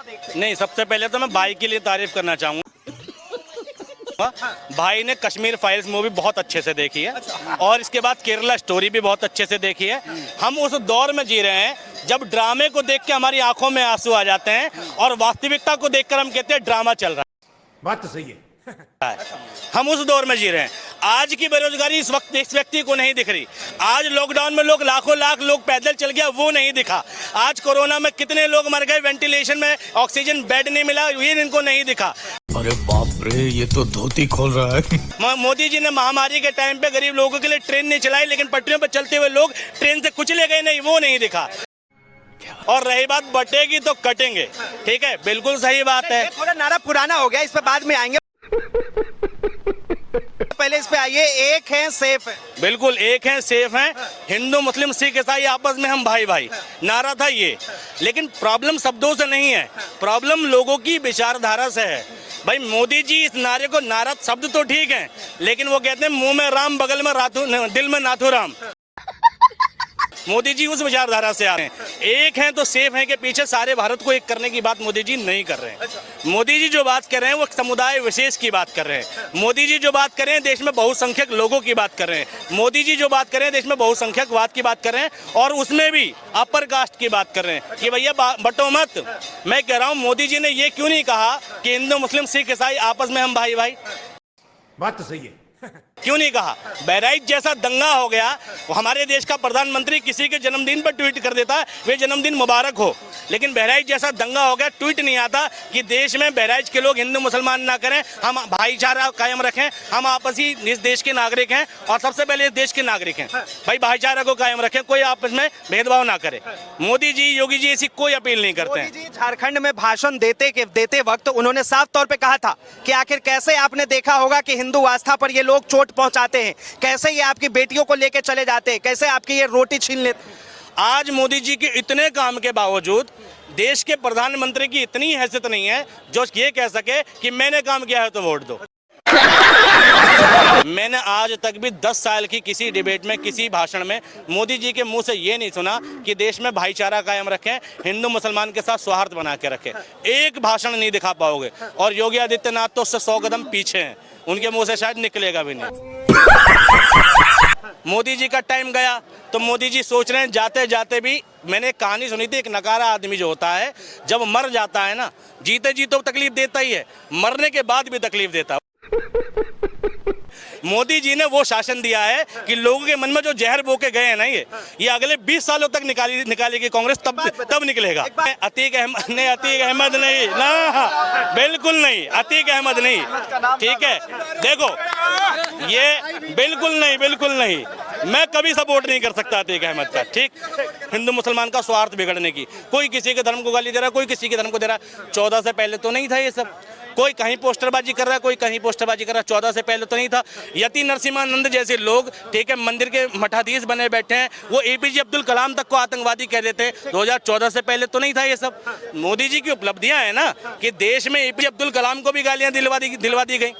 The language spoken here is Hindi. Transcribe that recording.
देखते हैं? नहीं, सबसे पहले तो मैं भाई के लिए तारीफ करना चाहूँगा। भाई ने कश्मीर फाइल्स मूवी बहुत अच्छे से देखी है और इसके बाद केरला स्टोरी भी बहुत अच्छे से देखी है। हम उस दौर में जी रहे हैं जब ड्रामे को देख के हमारी आंखों में आंसू आ जाते हैं और वास्तविकता को देखकर हम कहते हैं ड्रामा चल रहा है। बात तो सही है। हम उस दौर में जी रहे हैं। आज की बेरोजगारी इस वक्त इस व्यक्ति को नहीं दिख रही। आज लॉकडाउन में लोग लाखों लाख लोग पैदल चल गया, वो नहीं दिखा। आज कोरोना में कितने लोग मर गए, वेंटिलेशन में ऑक्सीजन बेड नहीं मिला, ये इनको नहीं दिखा। अरे बाप रे, ये तो धोती खोल रहा है। मोदी जी ने महामारी के टाइम पे गरीब लोगों के लिए ट्रेन नहीं चलाई, लेकिन पटरियों पर चलते हुए लोग ट्रेन से कुचले गए नहीं, वो नहीं दिखा। और रही बात बटेगी तो कटेंगे, ठीक है, बिल्कुल सही बात है। थोड़ा नारा पुराना हो गया, इस पे बाद में आएंगे। पहले इस पे आइए। एक है सेफ है। बिल्कुल एक हैं, सेफ हैं। हिंदू मुस्लिम सिख ईसाई आपस में हम भाई भाई, नारा था ये। लेकिन प्रॉब्लम शब्दों से नहीं है, प्रॉब्लम लोगों की विचारधारा से है। भाई मोदी जी इस नारे को, नारा शब्द तो ठीक है, लेकिन वो कहते हैं मुंह में राम बगल में दिल में नाथू राम। मोदी जी उस विचारधारा से आ रहे हैं। एक हैं तो सेफ हैं के पीछे सारे भारत को एक करने की बात मोदी जी नहीं कर रहे हैं। मोदी जी जो बात कर रहे हैं वो समुदाय विशेष की बात कर रहे हैं। मोदी जी जो बात कर रहे हैं देश में बहुसंख्यक लोगों की बात कर रहे हैं। मोदी जी जो बात कर रहे हैं देश में बहुसंख्यकवाद की बात कर रहे हैं और उसमें भी अपर कास्ट की बात कर रहे हैं कि भैया बटो मत। मैं कह रहा हूँ मोदी जी ने ये क्यों नहीं कहा कि हिंदू मुस्लिम सिख ईसाई आपस में हम भाई भाई? बात तो सही है। क्यों नहीं कहा? बहराइच जैसा दंगा हो गया, हमारे देश का प्रधानमंत्री किसी के जन्मदिन पर ट्वीट कर देता है वे जन्मदिन मुबारक हो, लेकिन बहराइच जैसा दंगा हो गया, ट्वीट नहीं आता कि देश में बहराइच के लोग हिंदू मुसलमान ना करें, हम भाईचारा कायम रखें, हम आपसी इस देश के नागरिक हैं और सबसे पहले इस देश के नागरिक हैं, भाई भाईचारा को कायम रखें, कोई आपस में भेदभाव ना करे। मोदी जी, योगी जी ऐसी कोई अपील नहीं करते हैं। मोदी जी झारखंड में भाषण देते वक्त उन्होंने साफ तौर पे कहा था कि आखिर कैसे आपने देखा होगा कि हिंदू आस्था पर ये लोग चोट पहुंचाते हैं, कैसे ये आपकी बेटियों को लेके चले जाते हैं, कैसे आपकी ये रोटी छीन लेते हैं। आज मोदी जी के इतने काम के बावजूद देश के प्रधानमंत्री की इतनी हैसियत नहीं है जो ये कह सके कि मैंने काम किया है तो वोट दो। मैंने आज तक भी 10 साल की किसी डिबेट में, किसी भाषण में मोदी जी के मुंह से ये नहीं सुना कि देश में भाईचारा कायम रखें, हिंदू मुसलमान के साथ सौहार्द बना के रखें। एक भाषण नहीं दिखा पाओगे। और योगी आदित्यनाथ तो उससे 100 कदम पीछे हैं, उनके मुंह से शायद निकलेगा भी नहीं। मोदी जी का टाइम गया तो मोदी जी सोच रहे हैं जाते जाते भी। मैंने एक कहानी सुनी थी, एक नकारा आदमी जो होता है जब मर जाता है ना, जीते जी तो तकलीफ देता ही है, मरने के बाद भी तकलीफ देता है। मोदी जी ने वो शासन दिया है कि लोगों के मन में जो जहर बो के गए हैं ना, ये अगले 20 सालों तक निकालेगी कांग्रेस, तब निकलेगा। अतीक अहमद नहीं ना, बिल्कुल नहीं, अतीक अहमद नहीं, ठीक है। देखो ये बिल्कुल नहीं, मैं कभी सपोर्ट नहीं कर सकता अतीक अहमद का, ठीक। हिंदू मुसलमान का स्वार्थ बिगड़ने की, कोई किसी के धर्म को गाली दे रहा है, कोई किसी के धर्म को दे रहा है। 14 से पहले तो नहीं था ये सब। कोई कहीं पोस्टरबाजी कर रहा है, कोई कहीं पोस्टरबाजी कर रहा है, 14 से पहले तो नहीं था। यति नरसिम्हानंद जैसे लोग, ठीक है, मंदिर के मठाधीश बने बैठे हैं, वो APJ अब्दुल कलाम तक को आतंकवादी कह देते। 2014 से पहले तो नहीं था ये सब। मोदी जी की उपलब्धियां है ना कि देश में APJ अब्दुल कलाम को भी गालियां दिलवा दी गई।